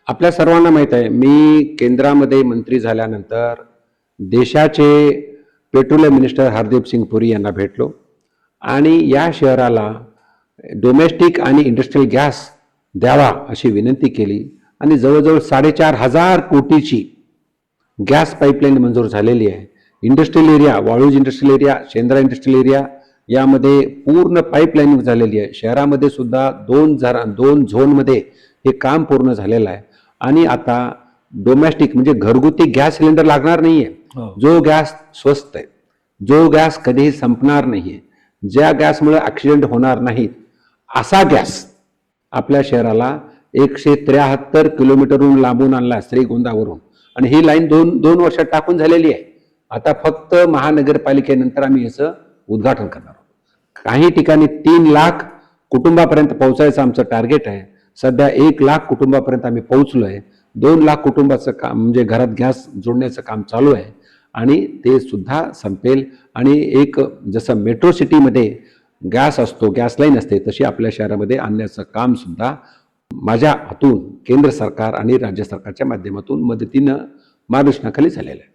आपल्या सर्वांना माहीत आहे, मी केंद्रामध्ये मंत्री झाल्यानंतर देशाचे पेट्रोलियम मिनिस्टर हरदीप सिंग पुरी यांना भेटलो आणि या शहराला डोमेस्टिक आणि इंडस्ट्रियल गॅस द्यावा अशी विनंती केली आणि जवळजवळ 4,500 कोटीची गॅस पाईपलाईन मंजूर झालेली आहे. Industrial area, Waluj industrial area, Shendra industrial area यामध्ये पूर्ण पाईपलाईनिंग झालेली आहे. शहरामध्ये सुद्धा दोन झोनमध्ये हे काम पूर्ण झालेलं आहे आणि आता डोमेस्टिक म्हणजे घरगुती गॅस सिलेंडर लागणार नाहीये. जो गॅस स्वस्त आहे, जो गॅस कधीही संपणार नाहीये, ज्या गॅसमुळे ऍक्सिडेंट होणार नाहीत, असा गॅस आपल्या शहराला 173 किलोमीटरहून लांबून आणला श्रीगोंदावरून आणि ही लाईन दोन वर्षात टाकून झालेली आहे. आता फक्त महानगरपालिकेनंतर आम्ही याचं उद्घाटन करणार आहोत. काही ठिकाणी 3 लाख कुटुंबापर्यंत पोहोचायचं आमचं टार्गेट आहे. सध्या 1 लाख कुटुंबापर्यंत आम्ही पोहोचलोय. 2 लाख कुटुंबाचं काम म्हणजे घरात गॅस जोडण्याचं काम चालू आहे आणि ते सुद्धा संपेल. आणि एक जसं मेट्रो सिटीमध्ये गॅस असतो, गॅस लाईन असते, तशी आपल्या शहरामध्ये आणण्याचं काम सुद्धा माझ्या हातून केंद्र सरकार आणि राज्य सरकारच्या माध्यमातून मदतीनं मार्गदर्शनाखाली झालेलं आहे.